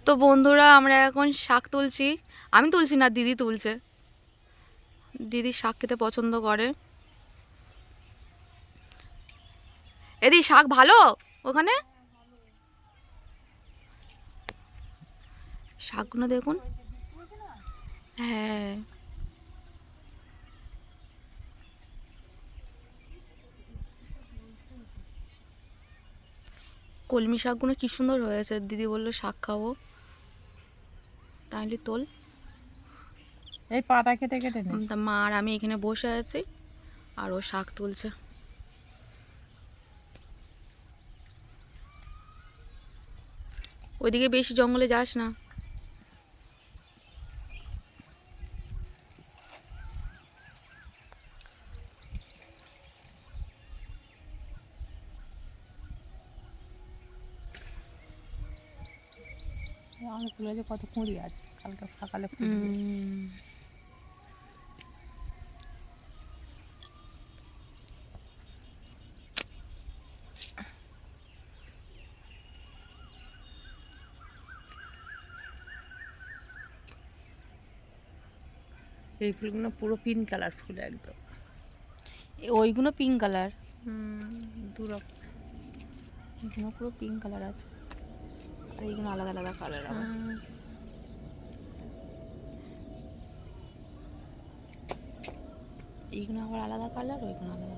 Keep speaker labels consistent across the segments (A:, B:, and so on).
A: তো বন্ধুরা, আমরা এখন শাক তুলছি। আমি তুলছি না, দিদি তুলছে। দিদি শাক খেতে পছন্দ করে। এদি শাক ভালো ওখানে, শাকগুলো দেখুন। হ্যাঁ, কলমি শাকগুলো কি সুন্দর হয়েছে। দিদি বললো শাক খাবো, তাহলে তোল।
B: এই পাতা কেটে কেটে নে।
A: তা মা আর আমি এখানে বসে আছি, আর ও শাক তুলছে। ওইদিকে বেশি জঙ্গলে যাস না।
B: আমি তুলে যে কত কুঁড়ি আছে, কালকে সকালে এই ফুলগুলো পুরো পিঙ্ক কালার ফুল একদম।
A: ওইগুলো পিঙ্ক কালার,
B: দুরকম।
A: এগুলো পুরো পিঙ্ক কালার আছে, আর এইগুলো আলাদা আলাদা কালার আবার। এইগুলো আবার আলাদা কালার, ওইগুলো আলাদা।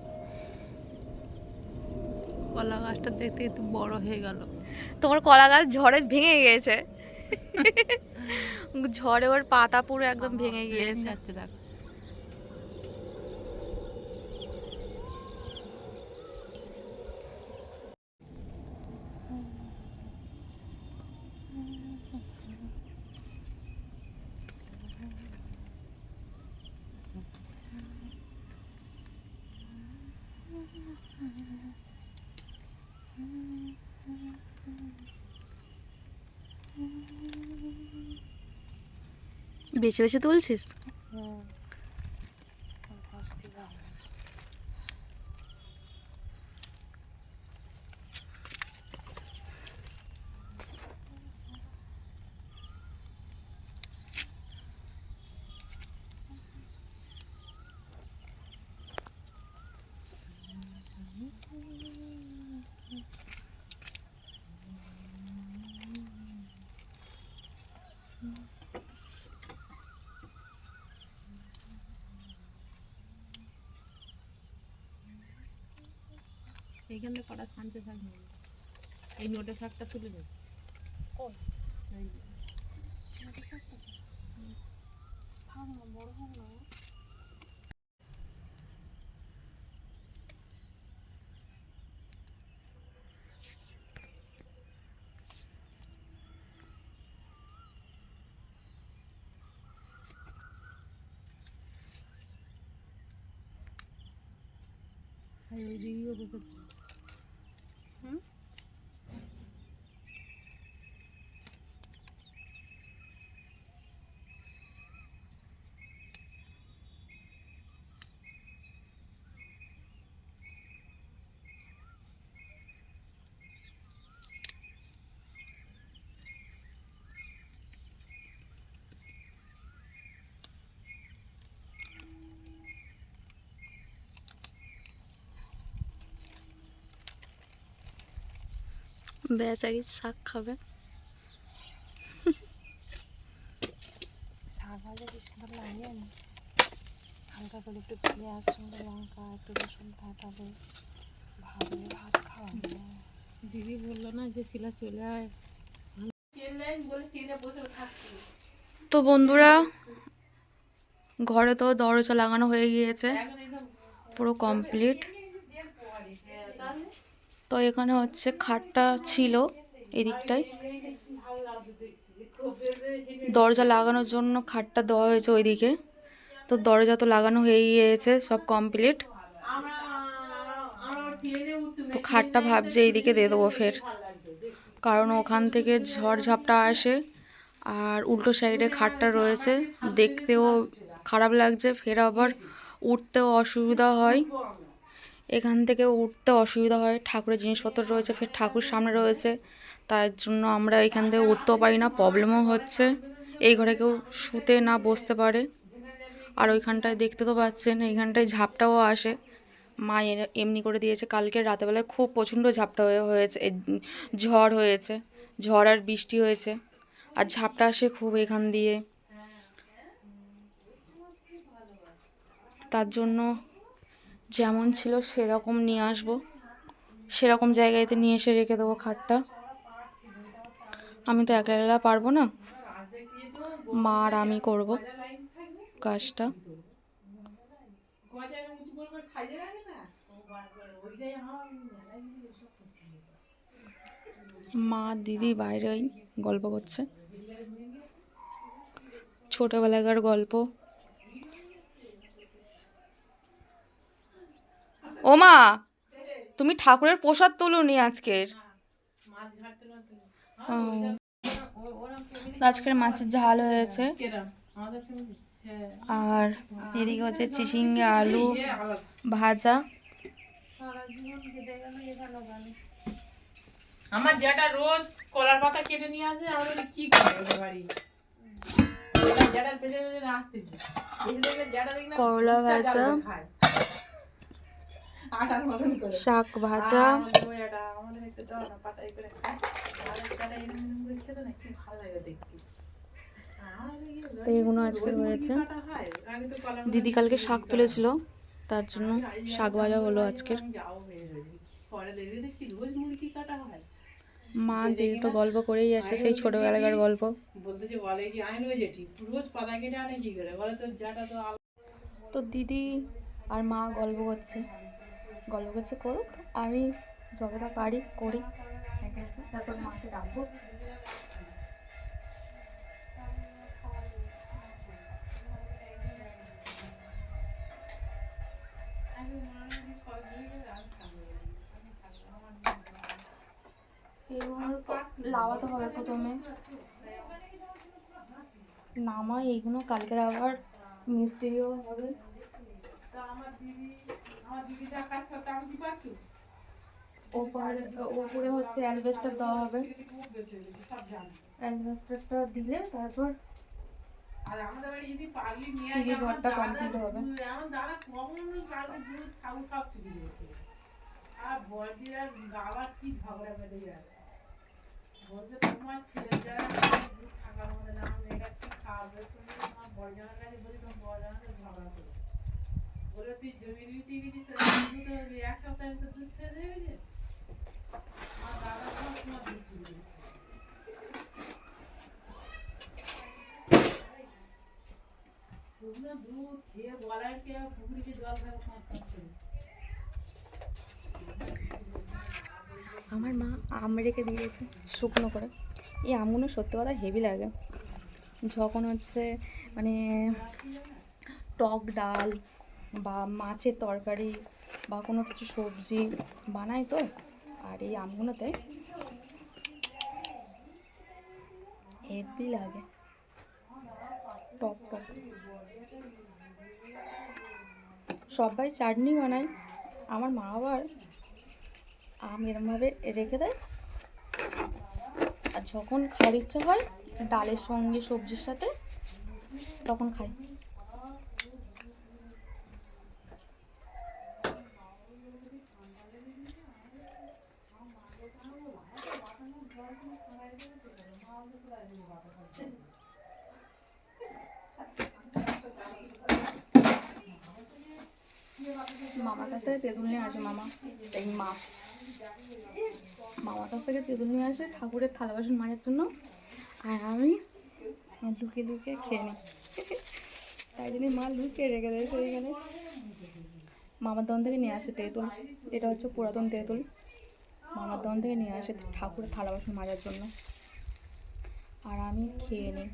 B: কলা গাছটা দেখতে একটু বড় হয়ে গেল।
A: তোমার কলা গাছ ঝড়ে ভেঙে গিয়েছে। ঝড়ে ওর পাতা পুরো একদম ভেঙে গিয়েছে।
B: যাচ্ছে দেখ।
A: বেছে বেছে তুলছিস?
B: এইখানে কটা শান্তি শাক নেই, এই নোটে শাকটা তুলে দেবে। ওই দিকেও বসে
A: বেচারি শাক খাবে।
B: শাক ভাজা কি সুন্দর লাগে, হালকা করে একটু পেঁয়াজ, সঙ্গে লঙ্কা, একটু রসুন থাকাবে, ভাজলে ভাত খাওয়া যায়। দিদি বললো না যে শিলা চলে আয়।
A: তো বন্ধুরা, ঘরে তো দরজা লাগানো হয়ে গিয়েছে, পুরো কমপ্লিট। তো এখানে হচ্ছে খাটটা ছিল এদিকটায়, দরজা লাগানোর জন্য খাটটা দেওয়া হয়েছে ওইদিকে। তো দরজা তো লাগানো হয়ে গিয়েছে, সব কমপ্লিট। তো খাটটা ভাবছে এইদিকে দিয়ে দেবো ফের, কারণ ওখান থেকে ঝড় ঝাপটা আসে, আর উল্টো সাইডে খাটটা রয়েছে, দেখতেও খারাপ লাগছে, ফের আবার উঠতেও অসুবিধা হয়। এখান থেকে উঠতে অসুবিধা হয়, ঠাকুরের জিনিসপত্র রয়েছে, ফের ঠাকুর সামনে রয়েছে, তার জন্য আমরা এখান থেকে উঠতেও পারি না, প্রবলেমও হচ্ছে। এই ঘরে কেউ শুতে না বসতে পারে। আর ওইখানটায় দেখতে তো পাচ্ছেন, এইখানটায় ঝাপটাও আসে। মা এমনি করে দিয়েছে। কালকে রাতেবেলায় খুব প্রচণ্ড ঝাপটা হয়েছে, ঝড় হয়েছে, ঝড় আর বৃষ্টি হয়েছে। আর ঝাপটা আসে খুব এখান দিয়ে। তার জন্য যেমন ছিল সেরকম নিয়ে আসবো, সেরকম জায়গাতে নিয়ে এসে রেখে দেবো খাটটা। আমি তো একলা একলা পারবো না, মা আর আমি করবো কাজটা। মা দিদি বাইরে গল্প করছে, ছোটবেলাকার গল্প। ও মা, তুমি ঠাকুরের প্রসাদ তুলুনি আজকের? ও, আজকের মাছের ঝাল হয়েছে। আর এদিকে হচ্ছে চিচিঙ্গা আলু ভাজা।
B: আমার যেটা রোজ কলার পাতা কেটে নিয়ে আসে, আমরা কি করে ওদের বাড়ি যেটার পেছনে পেছনে আসতেছি,
A: করলা ভাজা,
B: আটার মতন করে
A: শাক ভাজা।
B: আমাদের একটু দাও না, পাতায় করে খাই। আর যেটা এরকম করে খেতে না কি ভালো লাগে দেখতে।
A: তো এগুলো আজকে হয়েছে। দিদি কালকে শাক তুলেছিল, তার জন্য শাক ভাজা হলো আজকের। মা দিদি তো গল্প করেই আসছে, সেই ছোটবেলাকার গল্প। তো দিদি আর মা গল্প করছে করুক, আমি যতটা পারি করি। তারপর মাকে ডাকবো। লাওয়াতে হবে প্রথমে, নামাই এইগুলো, কালকের আবার মিস্ত্রিও হবে। ওপরে হচ্ছে অ্যালবেস্টার দেওয়া হবে, অ্যালবেস্টারটা দিলে তারপর সিঁড়ির ঘরটা কমপ্লিট হবে। আমার মা আম রেখে দিয়েছে শুকনো করে। এই আমগুলো সত্যি কথা হেভি লাগে যখন হচ্ছে মানে টক ডাল বা মাছের তরকারি বা কোনো কিছু সবজি বানাই তো। আর এই আমগুলোতে হেভি লাগে, টক টক। সবাই চাটনি বানায়, আমার মা আবার আম এরমভাবে রেখে দেয়, আর যখন খাওয়ার ইচ্ছা হয় ডালের সঙ্গে সবজির সাথে তখন খাই। মামার কাছ থেকে তেঁতুল নিয়ে আসে মামার কাছ থেকে তেঁতুল নিয়ে আসে ঠাকুরের থালা বাসন মাজার জন্য, আর আমি লুকিয়ে লুকিয়ে খেয়ে নিই। তাই জন্য মা লুকিয়ে রেখে দিয়েছে এইখানে। মামার দোকান থেকে নিয়ে আসে তেঁতুল, এটা হচ্ছে পুরাতন তেঁতুল। মামার দোকান থেকে নিয়ে আসে ঠাকুরের থালা বাসন মাজার জন্য, আর আমি খেয়ে নিই।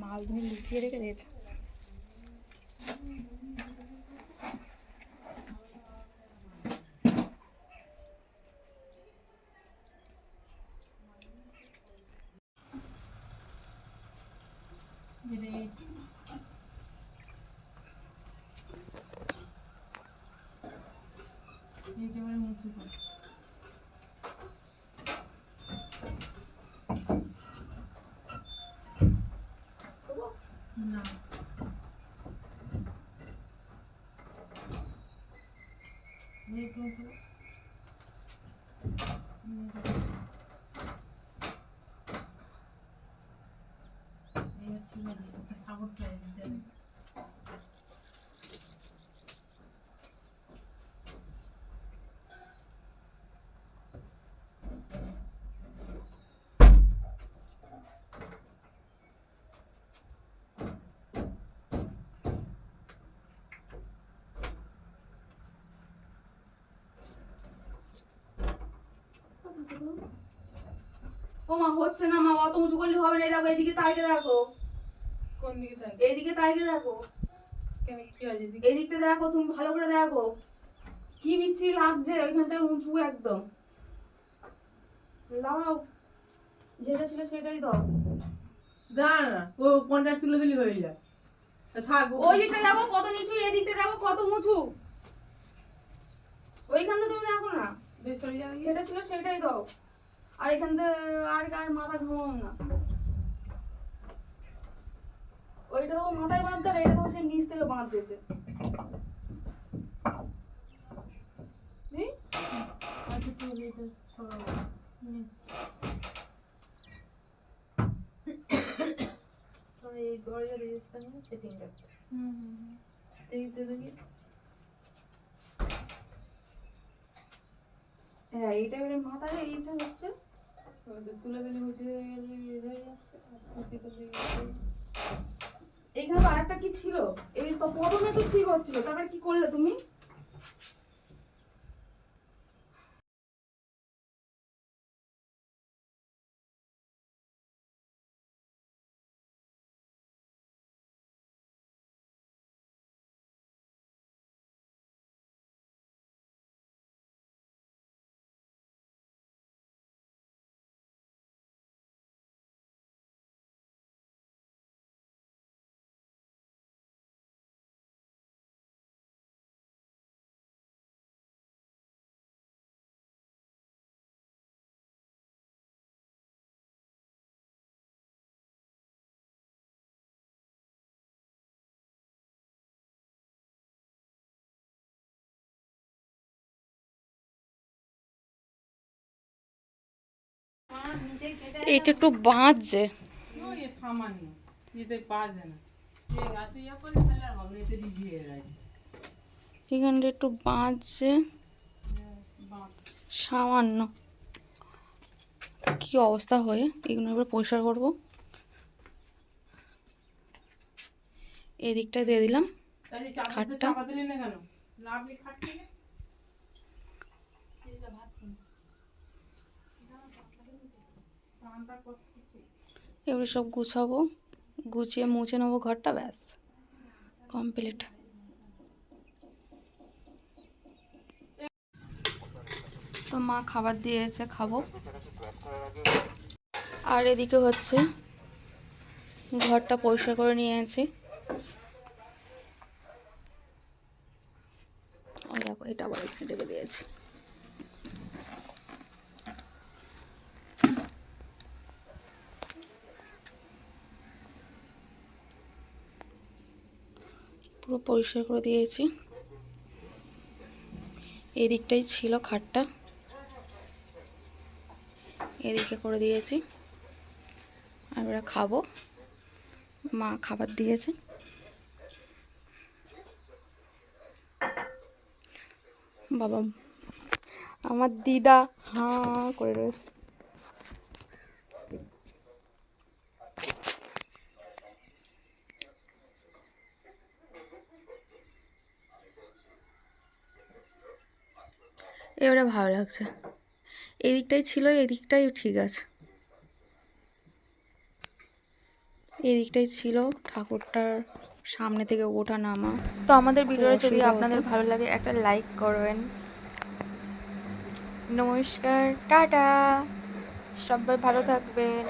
A: মা ওই জন্য লুকিয়ে রেখে দিয়েছে।
B: সাপোর্ট করে দিতে
A: ও মা হচ্ছে না মা, অত উঁচু করলে হবে না। এই দেখো এদিকে তাইকে দেখো,
B: কোন দিকে তাই
A: এইদিকে তাইকে দেখো,
B: কেন কি আছে দিকে
A: এদিকটা দেখো, তুমি ভালো করে দেখো কি বিচ্ছিরি লাগছে। ওইখানটায় উঁচু একদম। লাগাও, যেটা ছিল সেটাই দাও।
B: দাঁড়া ও কোনটা তুলে দিলি হয়ে যায় থাক
A: ওই দিকটা দেখো কত নিচু, এই দিকটা দেখো কত উঁচু। ওইখানটা তুমি দেখো না,
B: চলে যাবে
A: যেটা ছিল সেটাই দাও। আর এখানটা আর আর মাথা ঘামাও না। ওইটা তো মাথায় বাঁধতে, আর এটা তো সে নিচ থেকে বাঁধ দিয়েছে।
B: আচ্ছা তুই এটা সরাও এই দরজার রেজিস্ট্রেশন সেটিং করতে দেখতে দেখি
A: হ্যাঁ এইটা এবারে মাথায় এইটা হচ্ছে।
B: তুলে দিলে উঠে গেলে হয়ে যাচ্ছে
A: এইখানে তো আরেকটা কি ছিল, এই তো প্রথমে তো ঠিক হচ্ছিল, তারপরে কি করলে তুমি? এটা একটু বাঁধছে,
B: ওই সামান্য যেতে পারবে না এত ইয়ে করলে তাহলে আর হবে না এতে রিজিয়ে গেছে
A: এখানটা একটু বাঁধছে সামান্য। কি অবস্থা হয়ে এগুলো এবার পরিষ্কার করবো। এদিকটা দিয়ে দিলাম খাটটা।
B: চাপা দিলি না কেন লাভলি খাট থেকে
A: এবারে সব গুছাবো, গুছিয়ে মুছে নেবো ঘরটা, ব্যাস কমপ্লিট। তো মা খাবার দিয়ে এসে খাবো। আর এদিকে হচ্ছে ঘরটা পরিষ্কার করে নিয়ে আছি। ও দেখো এটা আবার এখানে রেখে দিয়েছি। পুরো পরিষ্কার করে দিয়েছি। এদিকটাই ছিল খাটটা, এদিকে করে দিয়েছি। আর এবারে খাবো, মা খাবার দিয়েছে। বাবা আমার দিদা হাঁ করে রয়েছে। এবারে ভালো লাগছে। এদিকটাই ছিল, এদিকটাই ঠিক আছে। এদিকটাই ছিল ঠাকুরটার সামনে থেকে ওঠা নামা। তো আমাদের ভিডিওটা যদি আপনাদের ভালো লাগে একটা লাইক করবেন। নমস্কার, টাটা, সবাই ভালো থাকবেন।